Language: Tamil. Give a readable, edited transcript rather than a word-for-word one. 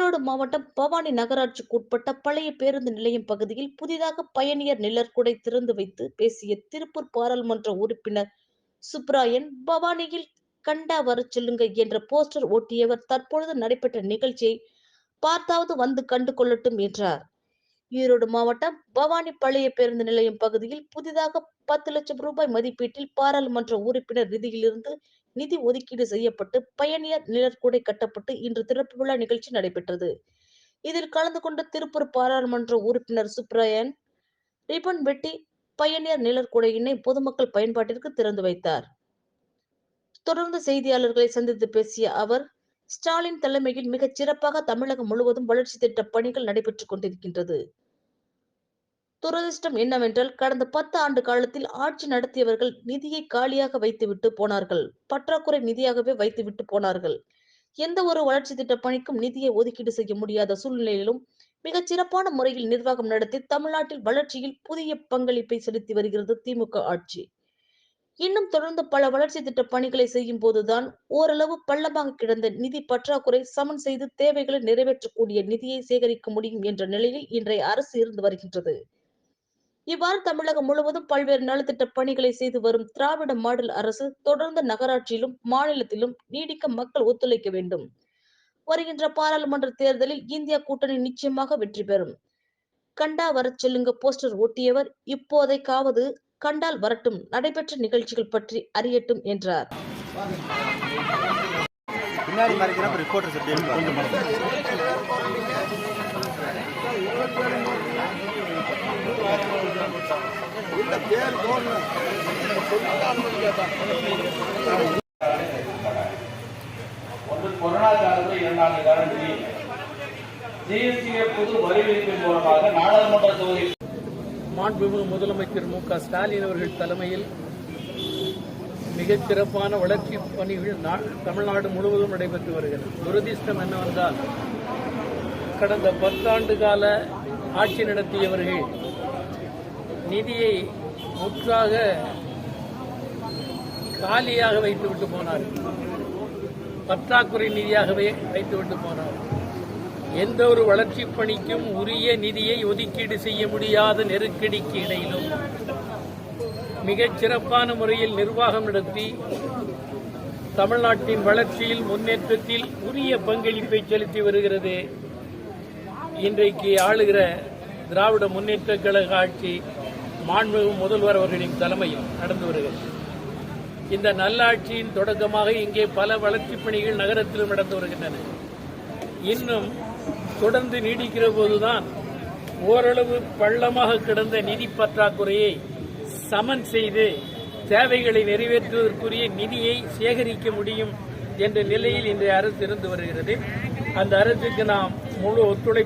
ஈரோடு மாவட்டம் பவானி நகராட்சிக்குட்பட்ட பழைய பேருந்து நிலையம் பகுதியில் புதிதாக பயணியர் நிழற்குடை திறந்து வைத்து பேசிய திருப்பூர் பாராளுமன்ற உறுப்பினர் சுப்ராயன், பவானியில் கண்டா வரச் சொல்லுங்க என்ற போஸ்டர் ஒட்டியவர் தற்பொழுது நடைபெற்ற நிகழ்ச்சியை பார்த்தாவது வந்து கண்டு கொள்ளட்டும் என்றார். ஈரோடு மாவட்டம் பவானி பழைய பேருந்து நிலையம் பகுதியில் புதிதாக 10 லட்சம் ரூபாய் மதிப்பீட்டில் பாராளுமன்ற உறுப்பினர் நிதியிலிருந்து நிதி ஒதுக்கீடு செய்யப்பட்டு பயணியர் நிழற்குடை கட்டப்பட்டு இன்று திறப்பு விழா நிகழ்ச்சி நடைபெற்றது. இதில் கலந்து கொண்ட திருப்பூர் பாராளுமன்ற உறுப்பினர் சுப்ராயன் ரிப்பன் வெட்டி பயணியர் நிழற்குடையினை பொதுமக்கள் பயன்பாட்டிற்கு திறந்து வைத்தார். தொடர்ந்து செய்தியாளர்களை சந்தித்து பேசிய அவர், ஸ்டாலின் தலைமையில் மிகச் சிறப்பாக தமிழகம் முழுவதும் வளர்ச்சி திட்ட பணிகள் நடைபெற்றுக் கொண்டிருக்கின்றது. துரதிர்ஷ்டம் என்னவென்றால், கடந்த 10 ஆண்டு காலத்தில் ஆட்சி நடத்தியவர்கள் நிதியை காலியாக வைத்துவிட்டு போனார்கள். பற்றாக்குறை நிதியாகவே வைத்துவிட்டு போனார்கள். எந்த ஒரு வளர்ச்சி திட்ட பணிக்கும் நிதியை ஒதுக்கீடு செய்ய முடியாத சூழ்நிலையிலும் மிகச் சிறப்பான முறையில் நிர்வாகம் நடத்தி தமிழ்நாட்டில் வளர்ச்சியில் புதிய பங்களிப்பை செலுத்தி வருகிறது திமுக ஆட்சி. இன்னும் தொடர்ந்து பல வளர்ச்சி திட்ட பணிகளை செய்யும் போதுதான் ஓரளவு பள்ளமாக கிடந்த நிதி பற்றாக்குறை சமன் செய்து தேவைகளை நிறைவேற்றக்கூடிய நிதியை சேகரிக்க முடியும் என்ற நிலையில் இன்றைய அரசு இருந்து வருகின்றது. இவ்வாறு தமிழகம் முழுவதும் பல்வேறு நலத்திட்ட பணிகளை செய்து வரும் திராவிட மாடல் அரசு தொடர்ந்து நகராட்சியிலும் மாநிலத்திலும் நீடிக்க மக்கள் ஒத்துழைக்க வேண்டும். வருகின்ற பாராளுமன்ற தேர்தலில் இந்தியா கூட்டணி நிச்சயமாக வெற்றி பெறும். கண்டா வரச் சொல்லுங்க போஸ்டர் ஒட்டியவர் இப்போதைக்காவது கண்டால் வரட்டும், நடைபெற்ற நிகழ்ச்சிகள் பற்றி அறியட்டும் என்றார். கொரோனா காலத்தில் 2 ஆண்டு காலத்தில் ஜிஎஸ்டியை பொது வரி விதிப்பின் மூலமாக நாடாளுமன்ற தொகுதி மாண்புமிகு முதலமைச்சர் மு க ஸ்டாலின் அவர்கள் தலைமையில் மிகச் சிறப்பான வளர்ச்சி பணிகள் தமிழ்நாடு முழுவதும் நடைபெற்று வருகிறது. துரதிர்ஷ்டம் என்னவென்றால், கடந்த 10 ஆண்டு கால ஆட்சி நடத்தியவர்கள் நிதியை முற்றாக காலியாக வைத்துவிட்டு போனார்கள். பற்றாக்குறை நிதியாகவே வைத்துவிட்டு போனார்கள். எந்த ஒரு வளர்ச்சி பணிக்கும் உரிய நிதியை ஒதுக்கீடு செய்ய முடியாத நெருக்கடிக்கு இடையிலும் மிகச் சிறப்பான முறையில் நிர்வாகம் நடத்தி தமிழ்நாட்டின் வளர்ச்சியில் முன்னேற்றத்தில் உரிய பங்களிப்பை செலுத்தி வருகிறது இன்றைக்கு ஆளுகிற திராவிட முன்னேற்ற கழக ஆட்சி மாண்புமிகு முதல்வர் அவர்களின் தலைமையில் நடந்து வருகிறது. இந்த நல்லாட்சியின் தொடக்கமாக இங்கே பல வளர்ச்சிப் பணிகள் நகரத்திலும் நடந்து வருகின்றன. இன்னும் தொடர்ந்து நீடிக்கிற போதுதான் ஓரளவு பள்ளமாக கிடந்த நிதி பற்றாக்குறையை சமன் செய்து தேவைகளை நிறைவேற்றுவதற்குரிய நிதியை சேகரிக்க முடியும் என்ற நிலையில் இன்றைய அரசு இருந்து வருகிறது. அந்த அரசுக்கு நாம் முழு ஒத்துழைப்பு